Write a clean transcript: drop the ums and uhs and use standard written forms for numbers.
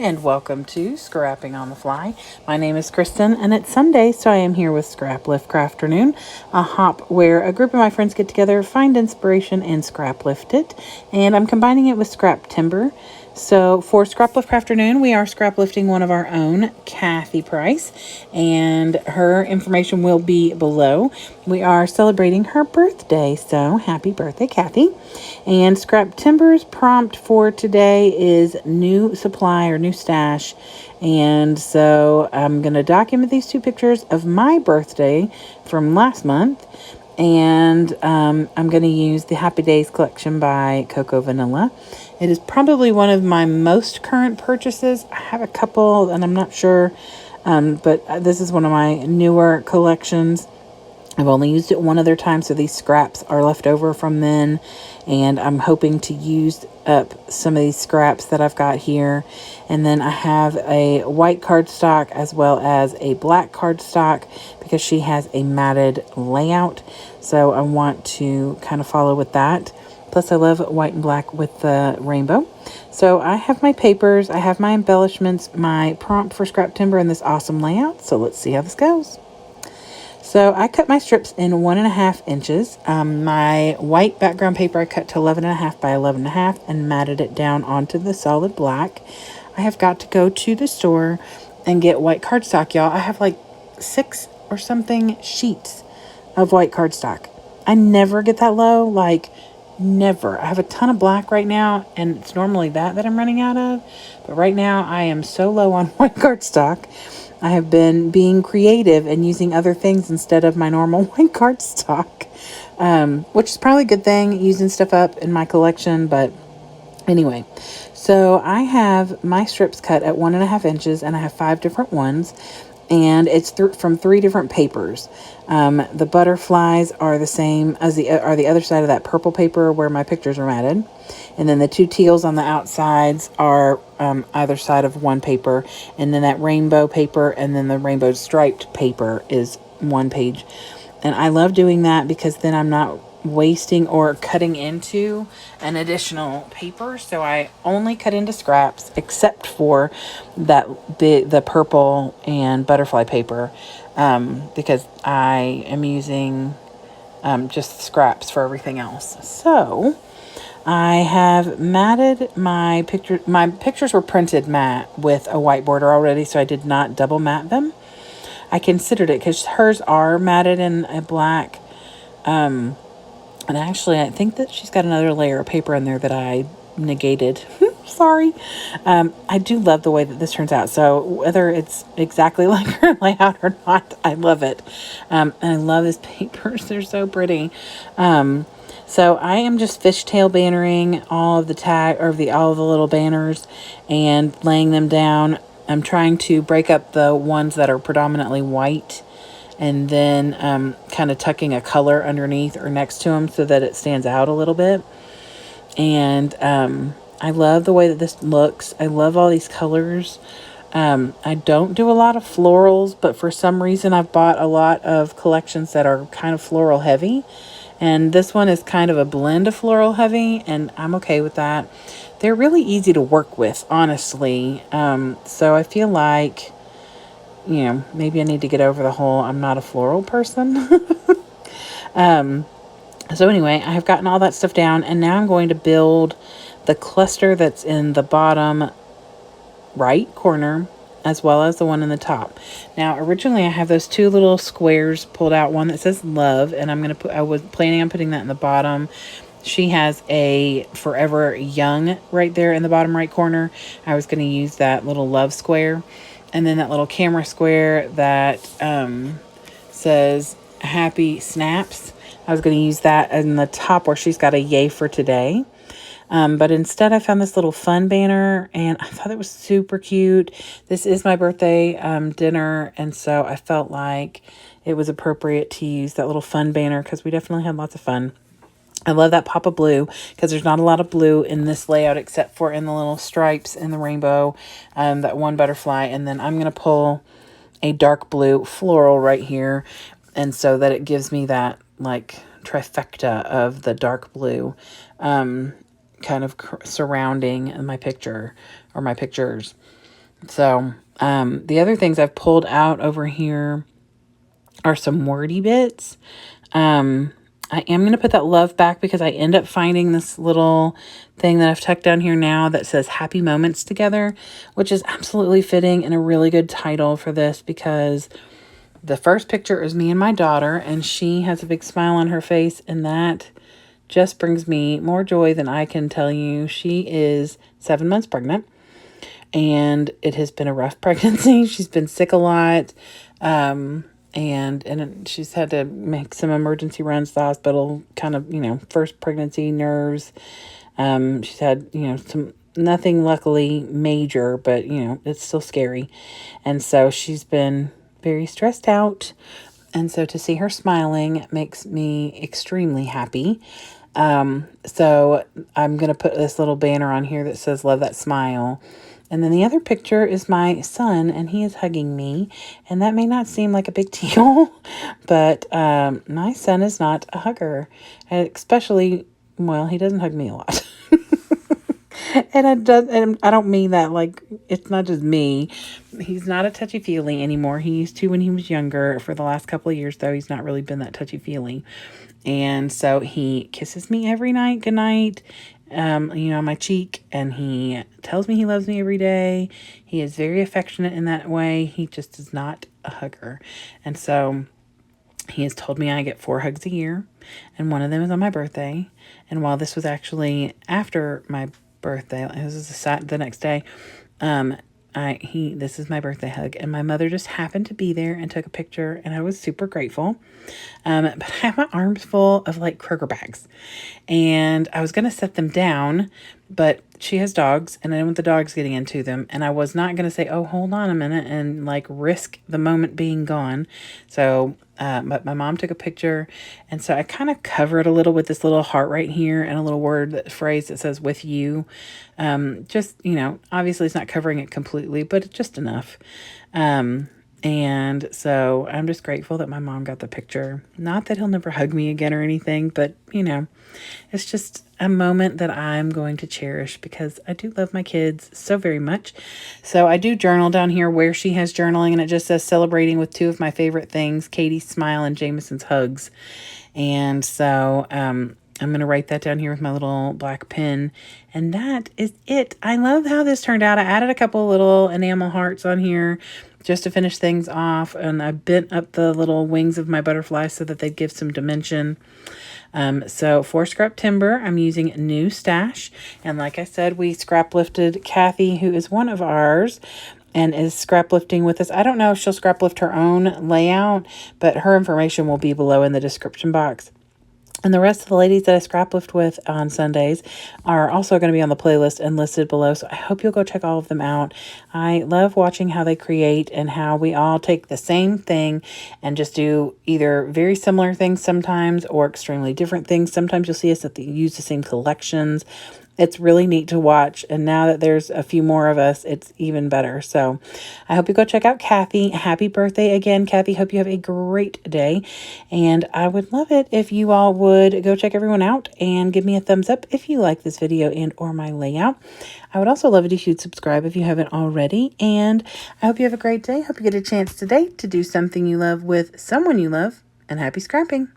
and welcome to Scrapping on the Fly. My name is Kristen, and it's Sunday, so I am here with Scraplift Crafternoon, a hop where a group of my friends get together, find inspiration, and scrap lift it. And I'm combining it with scrap timber. So for Scraplift Crafternoon, we are scrap lifting one of our own, Kathy Price, and her information will be below. We are celebrating her birthday, so happy birthday, Kathy. And Scrap Timber's prompt for today is new supply or new stash. And so I'm going to document these two pictures of my birthday from last month. And I'm going to use the Happy Days collection by Coco Vanilla. It is probably one of my most current purchases. I have a couple and I'm not sure, but this is one of my newer collections. I've only used it one other time, so these scraps are left over from then, and I'm hoping to use up some of these scraps that I've got here. And then I have a white cardstock as well as a black cardstock because she has a matted layout, so I want to kind of follow with that. Plus, I love white and black with the rainbow. So I have my papers, I have my embellishments, my prompt for scrap timber, and this awesome layout. So let's see how this goes. So I cut my strips in 1.5 inches. My white background paper I cut to 11.5 by 11.5 and matted it down onto the solid black. I have got to go to the store and get white cardstock, y'all. I have like 6 or something sheets of white cardstock. I never get that low, like never. I have a ton of black right now, and it's normally that I'm running out of. But right now I am so low on white cardstock. I have been being creative and using other things instead of my normal white cardstock, which is probably a good thing, using stuff up in my collection. But anyway, so I have my strips cut at 1.5 inches, and I have 5 different ones, and it's from 3 different papers. The butterflies are the same as the other side of that purple paper where my pictures are matted. And then the 2 teals on the outsides are either side of one paper. And then that rainbow paper and then the rainbow striped paper is one page. And I love doing that because then I'm not wasting or cutting into an additional paper. So I only cut into scraps except for the purple and butterfly paper, because I am using just scraps for everything else. So I have matted my picture. My pictures were printed matte with a white border already, so I did not double matte them. I considered it because hers are matted in a black. And actually, I think that she's got another layer of paper in there that I negated. Sorry. I do love the way that this turns out. So whether it's exactly like her layout or not, I love it. And I love these papers. They're so pretty. So I am just fishtail bannering all of all of the little banners and laying them down. I'm trying to break up the ones that are predominantly white, and then kind of tucking a color underneath or next to them so that it stands out a little bit. And I love the way that this looks. I love all these colors. I don't do a lot of florals, but for some reason I've bought a lot of collections that are kind of floral heavy. And this one is kind of a blend of floral heavy, and I'm okay with that. They're really easy to work with, honestly. So I feel like, maybe I need to get over the whole I'm not a floral person. So anyway, I have gotten all that stuff down, and now I'm going to build the cluster that's in the bottom right corner as well as the one in the top. Now, originally I have those 2 little squares pulled out, one that says love, and I was planning on putting that in the bottom. She has a Forever Young right there in the bottom right corner. I was going to use that little love square. And then that little camera square that says Happy Snaps. I was going to use that in the top where she's got a yay for today. But instead I found this little fun banner, and I thought it was super cute. This is my birthday dinner, and so I felt like it was appropriate to use that little fun banner because we definitely had lots of fun. I love that pop of blue because there's not a lot of blue in this layout except for in the little stripes in the rainbow, that one butterfly. And then I'm going to pull a dark blue floral right here. And so that it gives me that like trifecta of the dark blue kind of surrounding my picture or my pictures. So the other things I've pulled out over here are some wordy bits. I am going to put that love back because I end up finding this little thing that I've tucked down here now that says Happy Moments Together, which is absolutely fitting and a really good title for this because the first picture is me and my daughter, and she has a big smile on her face, and that just brings me more joy than I can tell you. She is 7 months pregnant, and it has been a rough pregnancy. She's been sick a lot. And she's had to make some emergency runs to the hospital, kind of, first pregnancy nerves. She's had, nothing luckily major, but, it's still scary. And so she's been very stressed out. And so to see her smiling makes me extremely happy. So I'm going to put this little banner on here that says, Love That Smile. And then the other picture is my son, and he is hugging me. And that may not seem like a big deal, but my son is not a hugger. Especially, well, he doesn't hug me a lot. And I don't mean that like it's not just me. He's not a touchy-feely anymore. He used to when he was younger. For the last couple of years, though, he's not really been that touchy-feely. And so he kisses me every night, goodnight, on my cheek, and he tells me he loves me every day. He is very affectionate in that way. He just is not a hugger. And so he has told me I get 4 hugs a year, and one of them is on my birthday. And while this was actually after my birthday, this is the next day, this is my birthday hug, and my mother just happened to be there and took a picture, and I was super grateful. But I have my arms full of like Kroger bags, and I was going to set them down, but she has dogs, and I didn't want the dogs getting into them, and I was not going to say, oh, hold on a minute, and like risk the moment being gone. So but my mom took a picture, and so I kind of cover it a little with this little heart right here and a little phrase that says with you. Just, obviously it's not covering it completely, but just enough. And so I'm just grateful that my mom got the picture. Not that he'll never hug me again or anything, but, it's just a moment that I'm going to cherish because I do love my kids so very much. So I do journal down here where she has journaling, and it just says celebrating with 2 of my favorite things, Katie's smile and Jameson's hugs. And so I'm going to write that down here with my little black pen. And that is it. I love how this turned out. I added a couple little enamel hearts on here just to finish things off. And I bent up the little wings of my butterfly so that they'd give some dimension. So for scrap timber, I'm using New Stash. And like I said, we scrap lifted Kathy, who is one of ours, and is scrap lifting with us. I don't know if she'll scrap lift her own layout, but her information will be below in the description box. And the rest of the ladies that I scrap lift with on Sundays are also going to be on the playlist and listed below. So I hope you'll go check all of them out. I love watching how they create and how we all take the same thing and just do either very similar things sometimes or extremely different things. Sometimes you'll see us use the same collections. It's really neat to watch. And now that there's a few more of us, it's even better. So I hope you go check out Kathy. Happy birthday again, Kathy. Hope you have a great day. And I would love it if you all would go check everyone out and give me a thumbs up if you like this video and or my layout. I would also love it if you'd subscribe if you haven't already. And I hope you have a great day. Hope you get a chance today to do something you love with someone you love. And happy scrapping.